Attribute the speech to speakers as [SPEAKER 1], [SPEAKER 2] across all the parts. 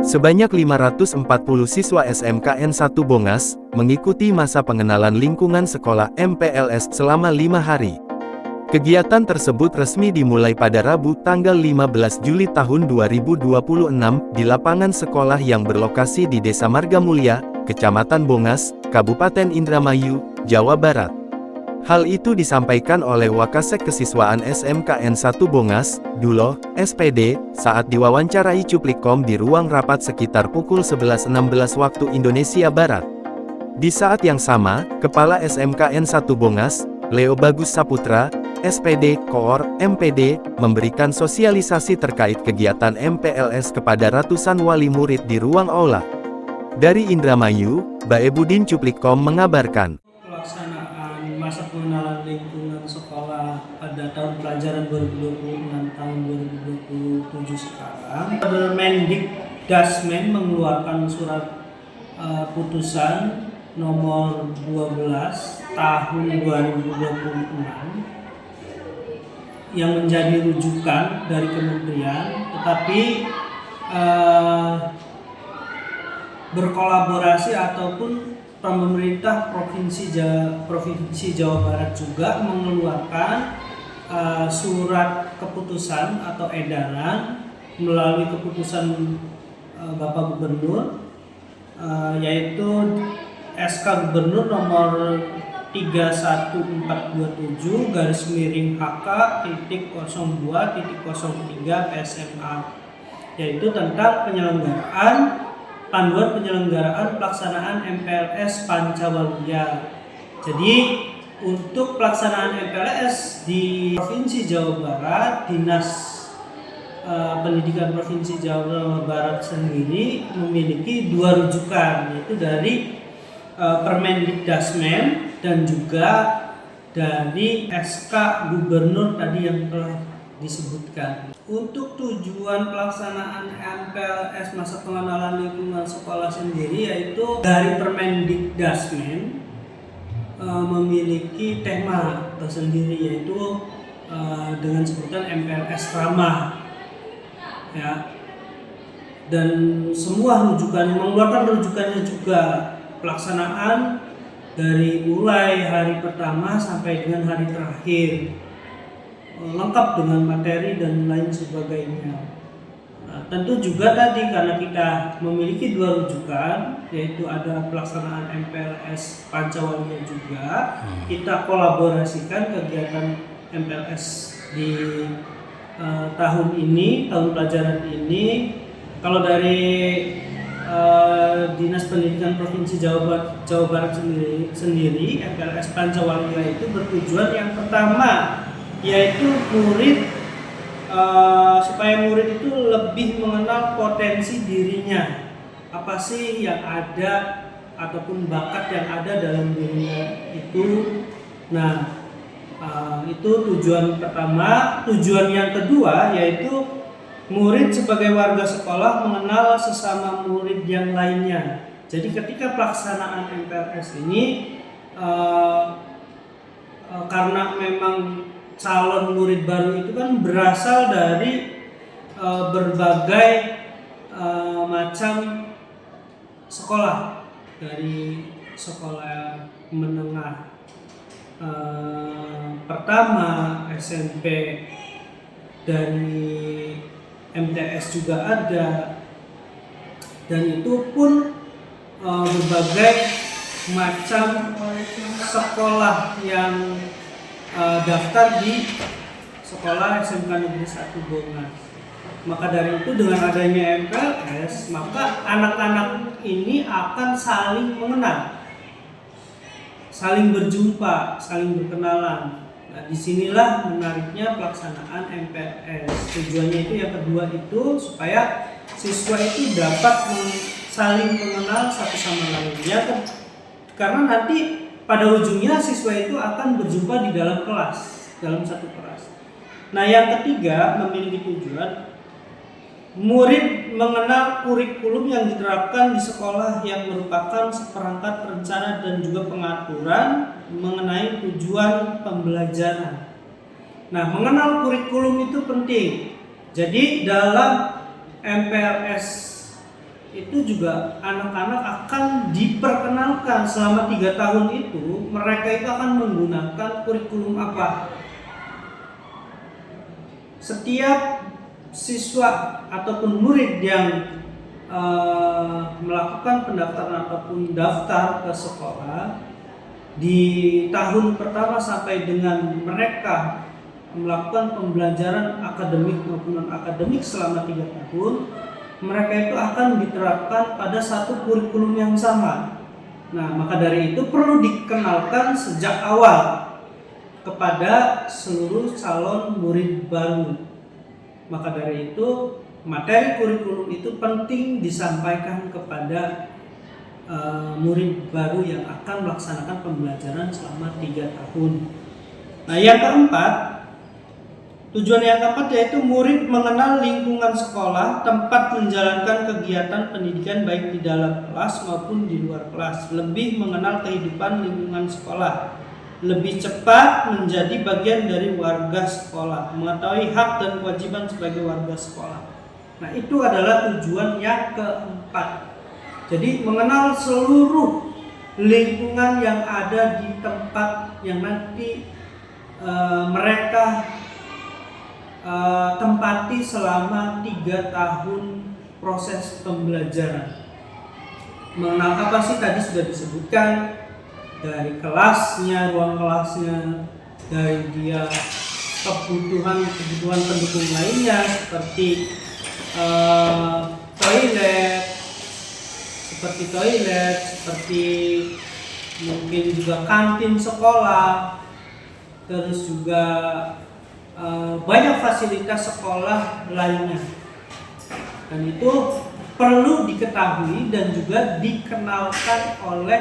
[SPEAKER 1] Sebanyak 540 siswa SMKN 1 Bongas, mengikuti masa pengenalan lingkungan sekolah MPLS selama 5 hari. Kegiatan tersebut resmi dimulai pada Rabu tanggal 15 Juli tahun 2026, di lapangan sekolah yang berlokasi di Desa Margamulya, Kecamatan Bongas, Kabupaten Indramayu, Jawa Barat. Hal itu disampaikan oleh Wakasek Kesiswaan SMKN 1 Bongas, Duloh, SPD, saat diwawancarai Cuplikom di ruang rapat sekitar pukul 11.16 waktu Indonesia Barat. Di saat yang sama, Kepala SMKN 1 Bongas, Leo Bagus Saputra, SPD, Koor, MPD, memberikan sosialisasi terkait kegiatan MPLS kepada ratusan wali murid di ruang aula. Dari Indramayu, Baebudin Cuplikom mengabarkan.
[SPEAKER 2] Pelaksanaan masa pengenalan lingkungan sekolah pada tahun pelajaran 2026 tahun 2027 sekarang, Mendikdasmen mengeluarkan surat putusan nomor 12 tahun 2026 yang menjadi rujukan dari kementerian, tetapi berkolaborasi ataupun pemerintah Provinsi Jawa Barat juga mengeluarkan surat keputusan atau edaran melalui keputusan Bapak Gubernur, yaitu SK Gubernur nomor 31427 HK.02.03 PSMA, yaitu tentang panduan penyelenggaraan pelaksanaan MPLS Pancawalya. Jadi untuk pelaksanaan MPLS di Provinsi Jawa Barat, Dinas Pendidikan Provinsi Jawa Barat sendiri memiliki 2 rujukan, yaitu dari Permendikdasmen dan juga dari SK Gubernur tadi yang telah disebutkan. Untuk tujuan pelaksanaan MPLS masa pengenalan lingkungan sekolah sendiri, yaitu dari Permendikdasmen memiliki tema tersendiri, yaitu dengan sebutan MPLS ramah, ya. Dan semua rujukan mengeluarkan rujukannya juga pelaksanaan dari mulai hari pertama sampai dengan hari terakhir, lengkap dengan materi dan lain sebagainya. Nah, tentu juga tadi karena kita memiliki 2 rujukan, yaitu ada pelaksanaan MPLS Pancawalya juga, kita kolaborasikan kegiatan MPLS di tahun ini, tahun pelajaran ini. Kalau dari Dinas Pendidikan Provinsi Jawa Barat sendiri MPLS Pancawalya itu bertujuan yang pertama, yaitu supaya murid itu lebih mengenal potensi dirinya, apa sih yang ada ataupun bakat yang ada dalam dirinya itu. Nah, itu tujuan pertama. Tujuan yang kedua yaitu murid sebagai warga sekolah mengenal sesama murid yang lainnya. Jadi ketika pelaksanaan MPLS ini, karena memang calon murid baru itu kan berasal dari berbagai macam sekolah, dari sekolah menengah pertama, SMP, dari MTS juga ada, dan itu pun berbagai macam sekolah yang daftar di sekolah SMK Negeri 1 Bongas. Maka dari itu dengan adanya MPLS, maka anak-anak ini akan saling mengenal, saling berjumpa, saling berkenalan. Nah, disinilah menariknya pelaksanaan MPLS. Tujuannya itu yang kedua itu supaya siswa itu dapat saling mengenal satu sama lainnya, karena nanti pada ujungnya siswa itu akan berjumpa di dalam kelas, dalam satu kelas. Nah, yang ketiga memiliki tujuan murid mengenal kurikulum yang diterapkan di sekolah yang merupakan seperangkat rencana dan juga pengaturan mengenai tujuan pembelajaran. Nah, mengenal kurikulum itu penting. Jadi dalam MPLS itu juga anak-anak akan diperkenalkan selama 3 tahun itu mereka itu akan menggunakan kurikulum apa. Setiap siswa ataupun murid yang melakukan pendaftaran ataupun daftar ke sekolah di tahun pertama sampai dengan mereka melakukan pembelajaran akademik maupun non akademik selama 3 tahun, mereka itu akan diterapkan pada satu kurikulum yang sama. Nah, maka dari itu perlu dikenalkan sejak awal kepada seluruh calon murid baru. Maka dari itu materi kurikulum itu penting disampaikan kepada murid baru yang akan melaksanakan pembelajaran selama 3 tahun. Nah, yang keempat, tujuan yang keempat yaitu murid mengenal lingkungan sekolah, tempat menjalankan kegiatan pendidikan baik di dalam kelas maupun di luar kelas, lebih mengenal kehidupan lingkungan sekolah, lebih cepat menjadi bagian dari warga sekolah, mengetahui hak dan kewajiban sebagai warga sekolah. Nah, itu adalah tujuan yang keempat. Jadi mengenal seluruh lingkungan yang ada di tempat yang nanti mereka tempati selama 3 tahun proses pembelajaran. Mengenal apa sih tadi sudah disebutkan, dari kelasnya, ruang kelasnya, dari dia kebutuhan pendukung lainnya seperti toilet, seperti mungkin juga kantin sekolah, terus juga banyak fasilitas sekolah lainnya. Dan itu perlu diketahui dan juga dikenalkan oleh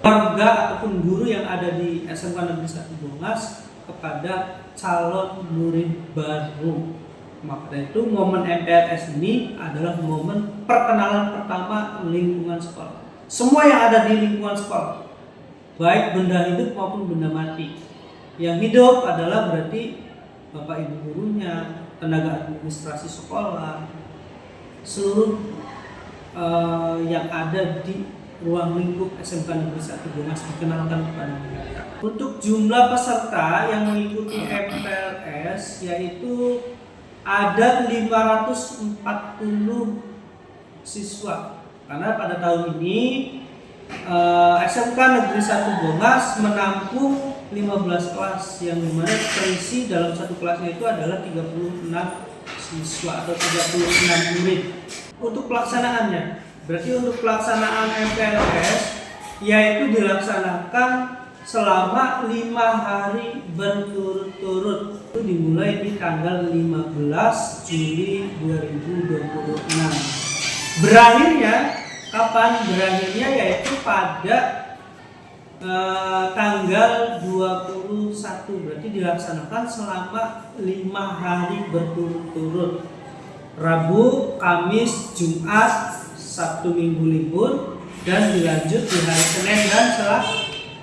[SPEAKER 2] warga ataupun guru yang ada di SMK Negeri 1 Bongas kepada calon murid baru. Maka itu momen MPLS ini adalah momen perkenalan pertama lingkungan sekolah. Semua yang ada di lingkungan sekolah, baik benda hidup maupun benda mati. Yang hidup adalah berarti bapak ibu gurunya, tenaga administrasi sekolah, seluruh yang ada di ruang lingkup SMK Negeri 1 Bongas dikenalkan kepada mereka. Untuk jumlah peserta yang mengikuti MPLS yaitu ada 540 siswa. Karena pada tahun ini SMK Negeri 1 Bongas menampung 15 kelas yang dimana terisi dalam satu kelasnya itu adalah 36 siswa atau 36 murid. Untuk pelaksanaannya, berarti untuk pelaksanaan MPLS yaitu dilaksanakan selama 5 hari berturut-turut. Itu dimulai di tanggal 15 Juli 2026. Berakhirnya kapan? Berakhirnya yaitu pada tanggal 21. Berarti dilaksanakan selama 5 hari berturut-turut. Rabu, Kamis, Jumat, Sabtu, Minggu libur, dan dilanjut di hari Senin dan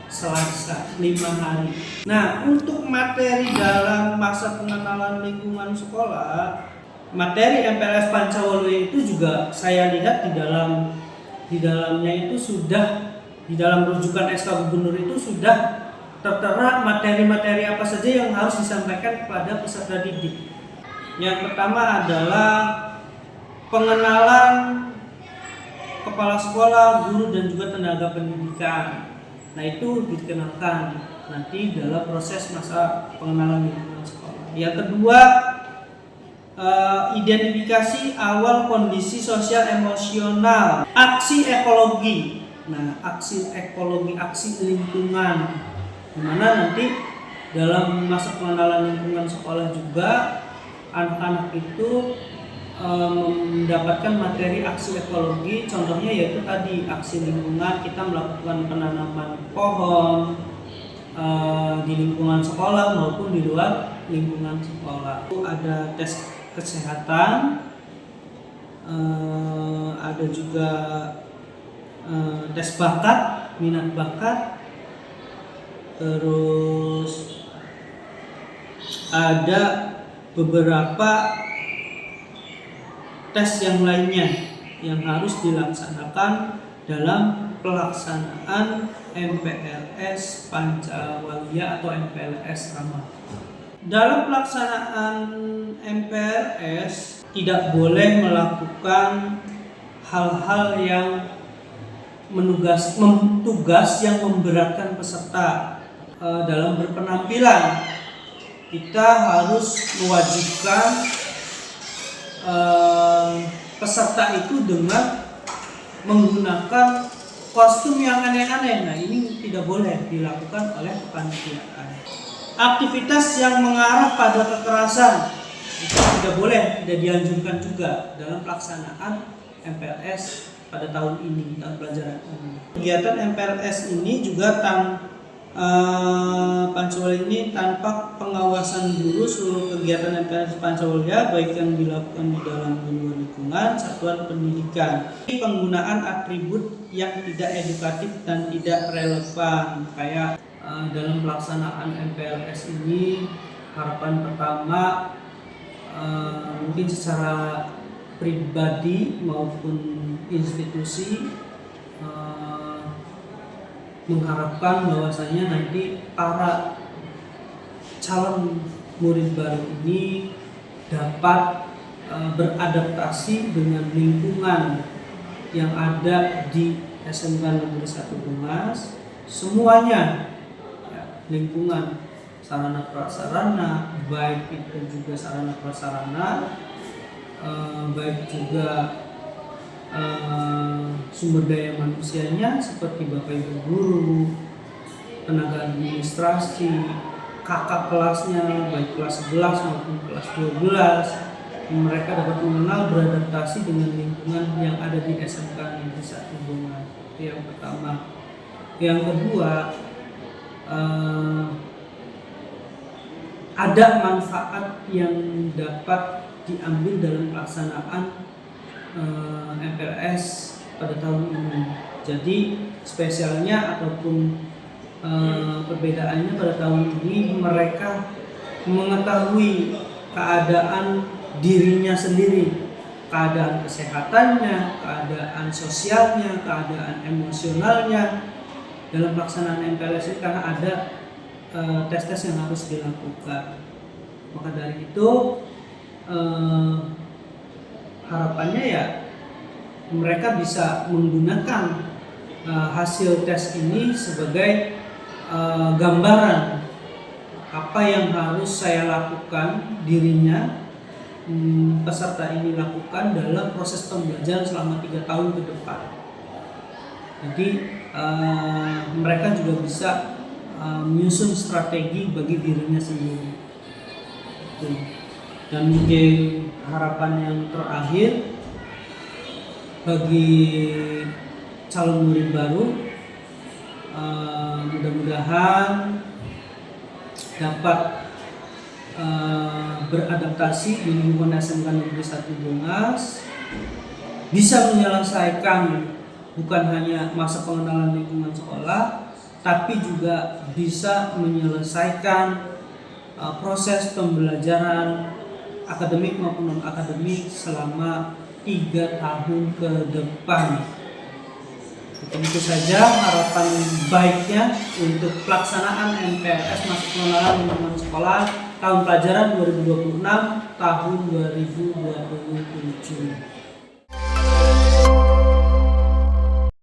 [SPEAKER 2] Selasa, 5 hari. Nah, untuk materi dalam masa pengenalan lingkungan sekolah, materi MPLS Pancawalwe itu juga saya lihat di dalamnya itu sudah, di dalam rujukan SK Gubernur itu sudah tertera materi-materi apa saja yang harus disampaikan kepada peserta didik. Yang pertama adalah pengenalan kepala sekolah, guru, dan juga tenaga pendidikan. Nah, itu dikenalkan nanti dalam proses masa pengenalan lingkungan sekolah. Yang kedua, identifikasi awal kondisi sosial emosional, aksi ekologi. Nah, aksi ekologi, aksi lingkungan, dimana nanti dalam masa pengenalan lingkungan sekolah juga anak-anak itu mendapatkan materi aksi ekologi. Contohnya yaitu tadi aksi lingkungan, kita melakukan penanaman pohon di lingkungan sekolah maupun di luar lingkungan sekolah. Ada tes kesehatan, ada juga tes bakat, minat bakat, terus ada beberapa tes yang lainnya yang harus dilaksanakan dalam pelaksanaan MPLS Pancawalia atau MPLS Ramah. Dalam pelaksanaan MPLS tidak boleh melakukan hal-hal yang tugas yang memberatkan peserta. Dalam berpenampilan kita harus mewajibkan peserta itu dengan menggunakan kostum yang aneh-aneh. Nah, ini tidak boleh dilakukan oleh kepanitiaan. Aktivitas yang mengarah pada kekerasan itu tidak boleh, tidak dianjurkan juga dalam pelaksanaan MPLS pada tahun ini, tahun pelajaran ini. Kegiatan MPLS ini juga Pancawalia ini tanpa pengawasan guru. Seluruh kegiatan MPLS Pancawalia baik yang dilakukan di dalam dan luar lingkungan satuan pendidikan. Penggunaan atribut yang tidak edukatif dan tidak relevan, kayak dalam pelaksanaan MPLS ini harapan pertama mungkin secara pribadi maupun institusi mengharapkan bahwasanya nanti para calon murid baru ini dapat beradaptasi dengan lingkungan yang ada di SMK Negeri 1 Bungas, semuanya ya, lingkungan sarana prasarana, baik itu juga sarana prasarana, baik juga sumber daya manusianya seperti bapak ibu guru, tenaga administrasi, kakak kelasnya baik kelas 11 maupun kelas 12, mereka dapat mengenal beradaptasi dengan lingkungan yang ada di SMK Negeri 1 Bungas. Itu yang pertama. Yang kedua, ada manfaat yang dapat diambil dalam pelaksanaan MPLS pada tahun ini. Jadi spesialnya ataupun perbedaannya pada tahun ini mereka mengetahui keadaan dirinya sendiri, keadaan kesehatannya, keadaan sosialnya, keadaan emosionalnya dalam pelaksanaan MPLS ini, karena ada tes-tes yang harus dilakukan. Maka dari itu harapannya ya mereka bisa menggunakan hasil tes ini sebagai gambaran apa yang harus saya lakukan, dirinya peserta ini lakukan dalam proses pembelajaran selama 3 tahun ke depan. Jadi mereka juga bisa menyusun strategi bagi dirinya sendiri. Dan mungkin harapan yang terakhir bagi calon murid baru, mudah-mudahan dapat beradaptasi di lingkungan SMK Negeri 1 Bungas, bisa menyelesaikan bukan hanya masa pengenalan lingkungan sekolah, tapi juga bisa menyelesaikan proses pembelajaran akademik maupun non akademik selama 3 tahun ke depan. Tentu saja harapan baiknya untuk pelaksanaan MPLS masa pengenalan lingkungan sekolah tahun pelajaran 2026 tahun 2027.